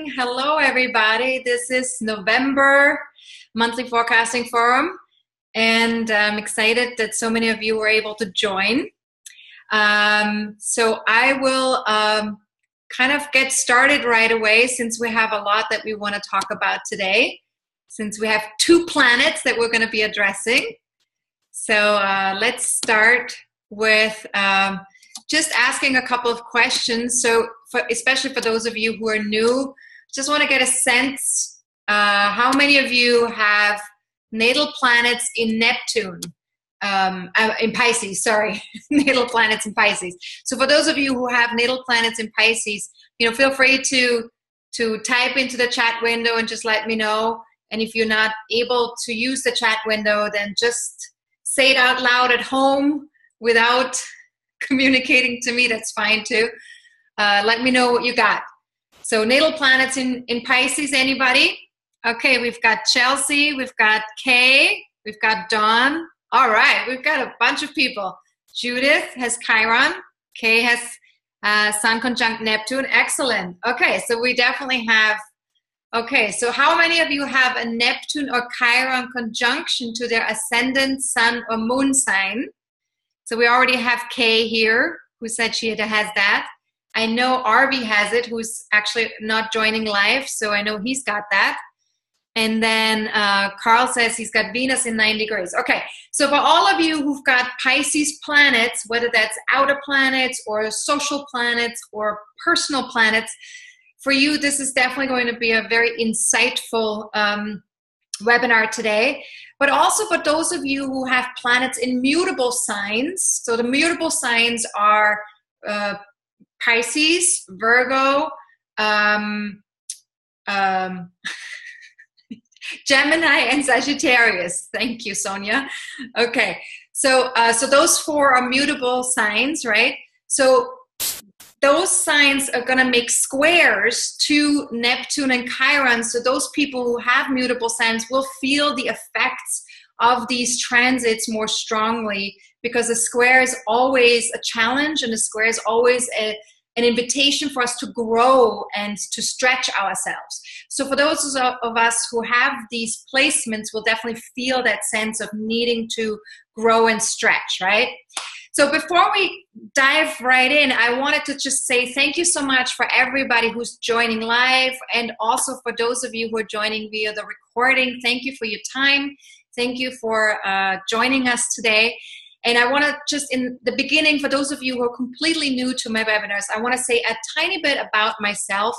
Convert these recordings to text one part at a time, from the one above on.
morning. Hello, everybody. This is November Monthly Forecasting Forum, and I'm excited that so many of you were able to join. So I will kind of get started right away since we have a lot that we want to talk about today, since we have two planets that we're going to be addressing. So let's start with just asking a couple of questions. So especially for those of you who are new, just want to get a sense, how many of you have natal planets in Neptune, in Pisces, sorry, natal planets in Pisces. So for those of you who have natal planets in Pisces, feel free to type into the chat window and just let me know. And if you're not able to use the chat window, then just say it out loud at home without communicating to me. That's fine too. Let me know what you got. So natal planets in Pisces, anybody? Okay, we've got Chelsea, we've got Kay, we've got Dawn. All right, we've got a bunch of people. Judith has Chiron. Kay has Sun conjunct Neptune. Excellent. Okay, so we definitely have. Okay, so how many of you have a Neptune or Chiron conjunction to their ascendant, sun, or moon sign? So we already have Kay here, who said she has that. I know Arby has it, who's actually not joining live, so I know he's got that. And then Carl says he's got Venus in 9 degrees. Okay, so for all of you who've got Pisces planets, whether that's outer planets or social planets or personal planets, for you, this is definitely going to be a very insightful webinar today. But also for those of you who have planets in mutable signs, so the mutable signs are Pisces, Virgo, Gemini, and Sagittarius. Thank you, Sonja. Okay, so those four are mutable signs, right? So those signs are going to make squares to Neptune and Chiron. So those people who have mutable signs will feel the effects of these transits more strongly, because a square is always a challenge, and a square is always an invitation for us to grow and to stretch ourselves. So for those of us who have these placements, we'll definitely feel that sense of needing to grow and stretch, right? So before we dive right in, I wanted to just say thank you so much for everybody who's joining live, and also for those of you who are joining via the recording. Thank you for your time. Thank you for joining us today. And I want to just, in the beginning, for those of you who are completely new to my webinars, I want to say a tiny bit about myself,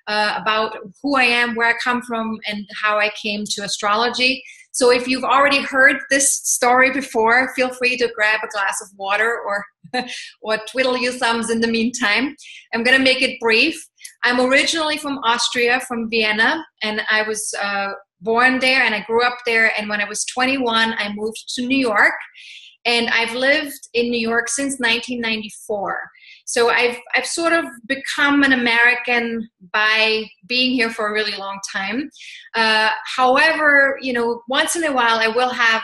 about who I am, where I come from, and how I came to astrology. So if you've already heard this story before, feel free to grab a glass of water or twiddle your thumbs in the meantime. I'm going to make it brief. I'm originally from Austria, from Vienna, and I was born there and I grew up there. And when I was 21, I moved to New York. And I've lived in New York since 1994. So I've sort of become an American by being here for a really long time. However, once in a while I will have,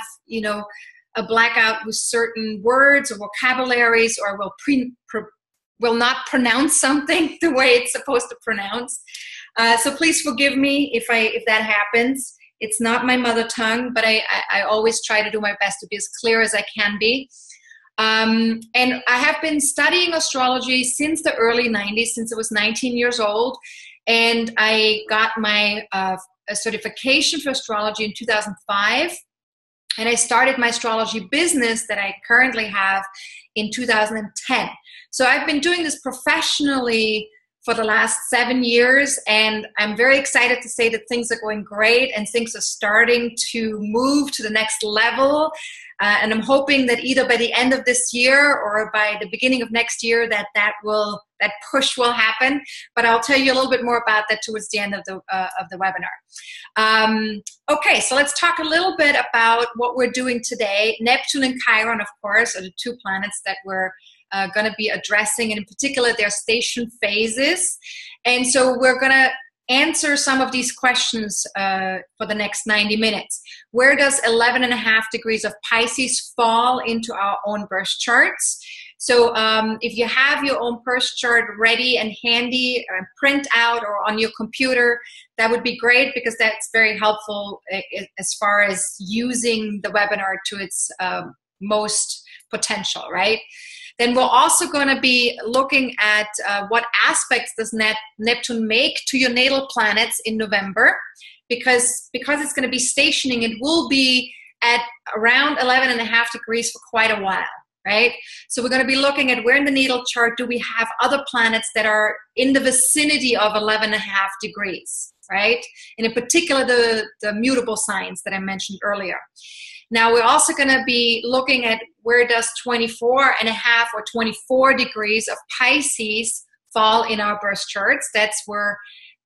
a blackout with certain words or vocabularies, or will not pronounce something the way it's supposed to pronounce. So please forgive me if that happens. It's not my mother tongue, but I always try to do my best to be as clear as I can be. And I have been studying astrology since the early 90s, since I was 19 years old. And I got my certification for astrology in 2005. And I started my astrology business that I currently have in 2010. So I've been doing this professionally for the last 7 years, and I'm very excited to say that things are going great and things are starting to move to the next level. And I'm hoping that either by the end of this year or by the beginning of next year that push will happen. But I'll tell you a little bit more about that towards the end of the webinar. Okay, so let's talk a little bit about what we're doing today. Neptune and Chiron, of course, are the two planets that we're going to be addressing, and in particular their station phases. And so we're going to answer some of these questions for the next 90 minutes. Where does 11.5 degrees of Pisces fall into our own birth charts? So if you have your own birth chart ready and handy, print out or on your computer, that would be great, because that's very helpful as far as using the webinar to its most potential, right? Then we're also going to be looking at what aspects does Neptune make to your natal planets in November, because it's going to be stationing. It will be at around 11.5 degrees for quite a while, right? So we're going to be looking at where in the natal chart do we have other planets that are in the vicinity of 11.5 degrees, right? And in particular, the mutable signs that I mentioned earlier. Now, we're also going to be looking at where does 24.5 or 24 degrees of Pisces fall in our birth charts. That's where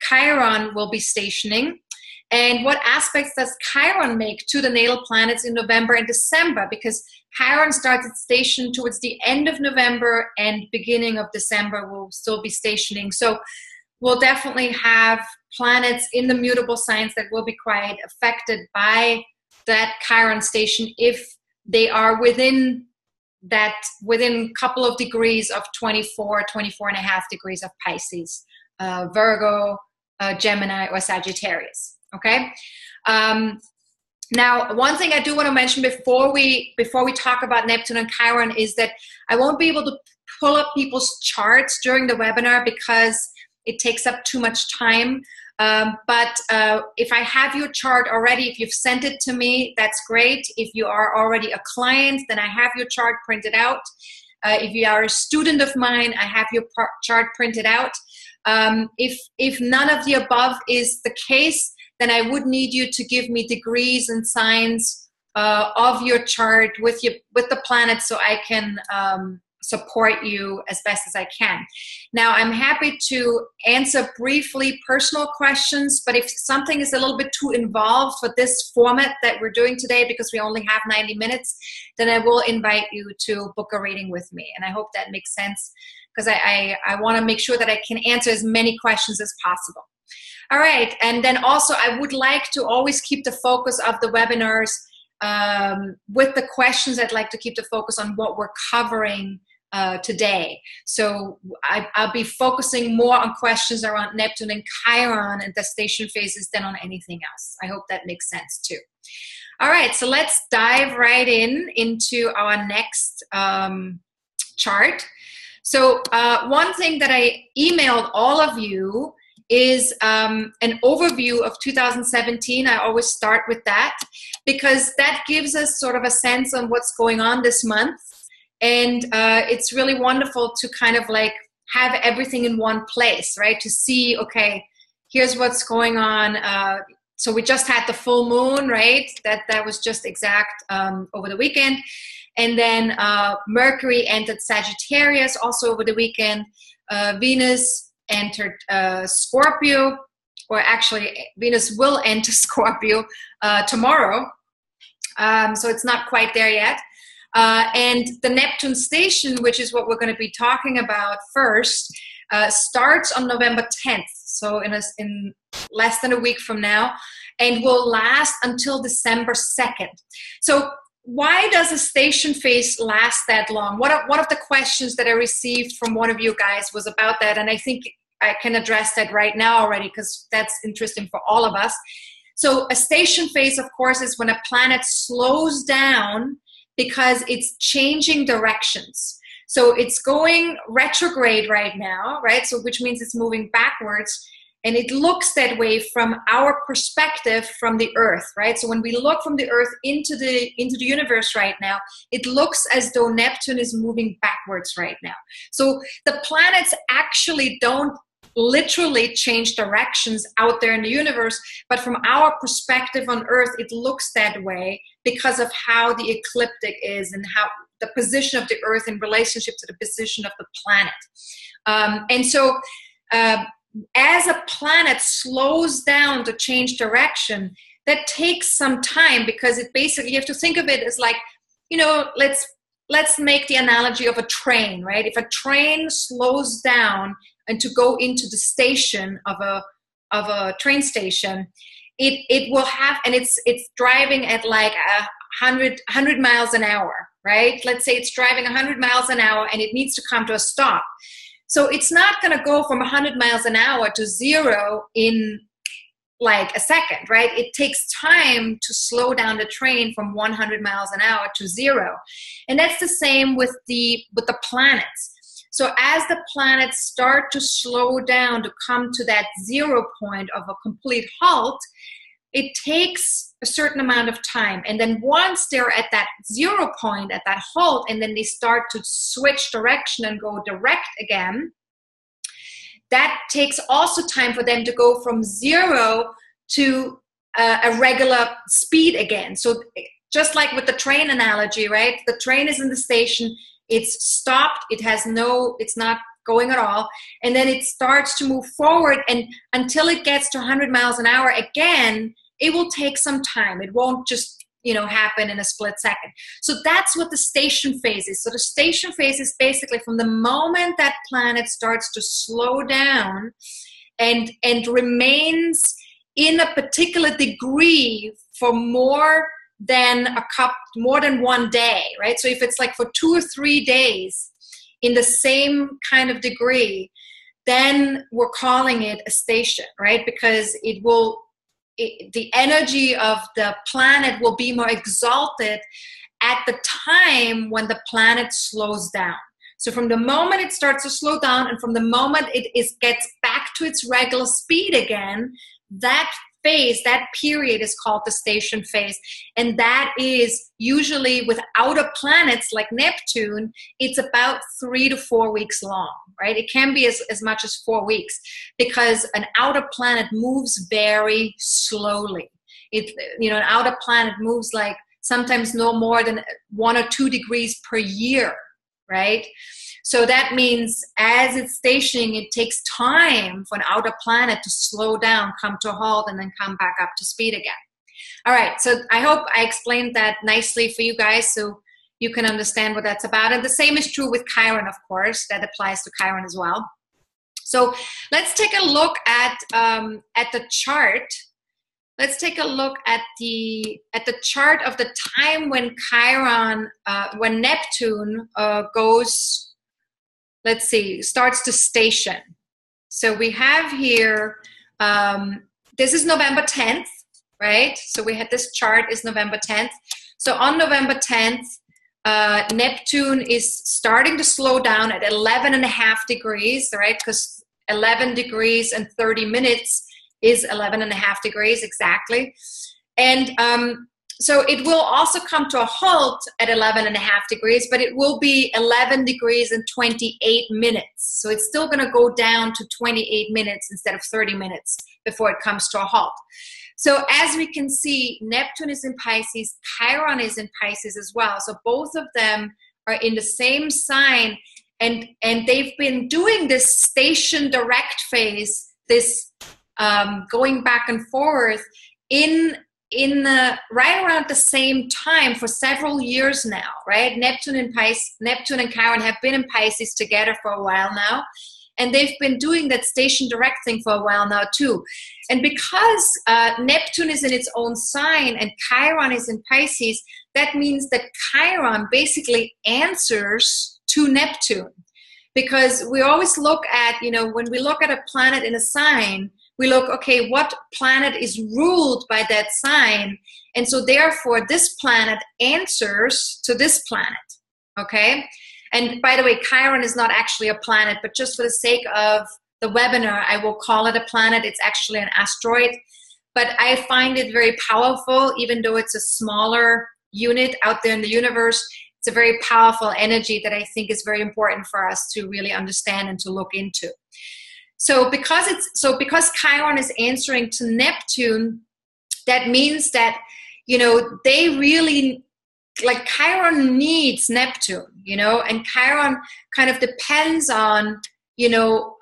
Chiron will be stationing. And what aspects does Chiron make to the natal planets in November and December? Because Chiron starts its station towards the end of November, and beginning of December will still be stationing. So we'll definitely have planets in the mutable signs that will be quite affected by that Chiron station if they are within a couple of degrees of 24.5 degrees of Pisces, Virgo, Gemini, or Sagittarius. Okay. Now, one thing I do want to mention before we talk about Neptune and Chiron is that I won't be able to pull up people's charts during the webinar because it takes up too much time. But if I have your chart already, if you've sent it to me, that's great. If you are already a client, then I have your chart printed out. If you are a student of mine, I have your chart printed out. If none of the above is the case, then I would need you to give me degrees and signs of your chart with the planets, so I can support you as best as I can. Now, I'm happy to answer briefly personal questions, but if something is a little bit too involved for this format that we're doing today, because we only have 90 minutes, then I will invite you to book a reading with me. And I hope that makes sense, because I want to make sure that I can answer as many questions as possible. All right, and then also I would like to always keep the focus of the webinars with the questions. I'd like to keep the focus on what we're covering today. So I'll be focusing more on questions around Neptune and Chiron and the station phases than on anything else. I hope that makes sense too. All right, so let's dive right into our next chart. So one thing that I emailed all of you is an overview of 2017. I always start with that because that gives us sort of a sense on what's going on this month. And it's really wonderful to kind of like have everything in one place, right? To see, okay, here's what's going on. So we just had the full moon, right? That was just exact over the weekend. And then Mercury entered Sagittarius also over the weekend. Venus entered Scorpio, or actually Venus will enter Scorpio tomorrow. So it's not quite there yet. And the Neptune station, which is what we're going to be talking about first, starts on November 10th. So in less than a week from now, and will last until December 2nd. So why does a station phase last that long? One of the questions that I received from one of you guys was about that, and I think I can address that right now already because that's interesting for all of us. So a station phase, of course, is when a planet slows down because it's changing directions. So it's going retrograde right now, right? So which means it's moving backwards. And it looks that way from our perspective from the Earth, right? So when we look from the Earth into the universe right now, it looks as though Neptune is moving backwards right now. So the planets actually don't literally change directions out there in the universe, but from our perspective on Earth, it looks that way because of how the ecliptic is and how the position of the Earth in relationship to the position of the planet. And so as a planet slows down to change direction, that takes some time because it basically, you have to think of it as like, you know, let's make the analogy of a train, right? If a train slows down and to go into the station of a train station, it will have, and it's driving at like 100 miles an hour, right? Let's say it's driving 100 miles an hour and it needs to come to a stop. So it's not going to go from 100 miles an hour to 0 in like a second, right? It takes time to slow down the train from 100 miles an hour to 0. And that's the same with the planets. So as the planets start to slow down to come to that 0 point of a complete halt, it takes a certain amount of time. And then once they're at that 0 point, at that halt, and then they start to switch direction and go direct again, that takes also time for them to go from 0 to a regular speed again. So just like with the train analogy, right? The train is in the station, it's stopped, it's not going at all, and then it starts to move forward, and until it gets to 100 miles an hour again, it will take some time. It won't just, happen in a split second. So that's what the station phase is. So the station phase is basically from the moment that planet starts to slow down and remains in a particular degree for more than one day, right? So if it's like for 2 or 3 days in the same kind of degree, then we're calling it a station, right? Because the energy of the planet will be more exalted at the time when the planet slows down. So from the moment it starts to slow down and from the moment it gets back to its regular speed again, that phase, that period is called the station phase. And that is usually with outer planets like Neptune, it's about 3 to 4 weeks long, right? It can be as much as 4 weeks because an outer planet moves very slowly. An outer planet moves like sometimes no more than 1 or 2 degrees per year, right? So that means as it's stationing, it takes time for an outer planet to slow down, come to a halt, and then come back up to speed again. All right, so I hope I explained that nicely for you guys so you can understand what that's about. And the same is true with Chiron, of course. That applies to Chiron as well. So let's take a look at the chart. Let's take a look at the chart of the time when Chiron, when Neptune goes. Let's see, starts to station. So we have here, this is November 10th, right? So we had this chart is November 10th. So on November 10th, Neptune is starting to slow down at 11.5 degrees, right? Because 11 degrees and 30 minutes is 11.5 degrees exactly. And so it will also come to a halt at 11.5 degrees, but it will be 11 degrees and 28 minutes. So it's still going to go down to 28 minutes instead of 30 minutes before it comes to a halt. So as we can see, Neptune is in Pisces, Chiron is in Pisces as well. So both of them are in the same sign, and they've been doing this station direct phase, this going back and forth in right around the same time for several years now, right? Neptune and Chiron have been in Pisces together for a while now, and they've been doing that station direct thing for a while now too. And because Neptune is in its own sign and Chiron is in Pisces, that means that Chiron basically answers to Neptune. Because we always look at, when we look at a planet in a sign, we look, okay, what planet is ruled by that sign? And so therefore, this planet answers to this planet, okay? And by the way, Chiron is not actually a planet, but just for the sake of the webinar, I will call it a planet. It's actually an asteroid. But I find it very powerful, even though it's a smaller unit out there in the universe. It's a very powerful energy that I think is very important for us to really understand and to look into. So because Chiron is answering to Neptune, that means that, they really, like Chiron needs Neptune, and Chiron kind of depends on,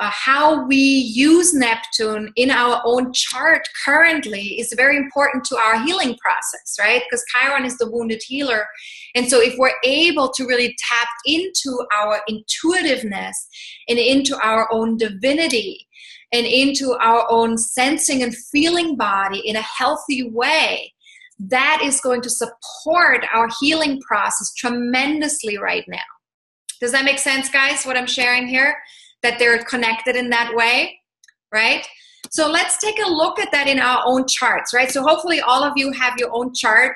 how we use Neptune in our own chart currently is very important to our healing process, right? Because Chiron is the wounded healer. And so if we're able to really tap into our intuitiveness and into our own divinity and into our own sensing and feeling body in a healthy way, that is going to support our healing process tremendously right now. Does that make sense, guys, what I'm sharing here? That they're connected in that way, right? So let's take a look at that in our own charts, right? So hopefully all of you have your own chart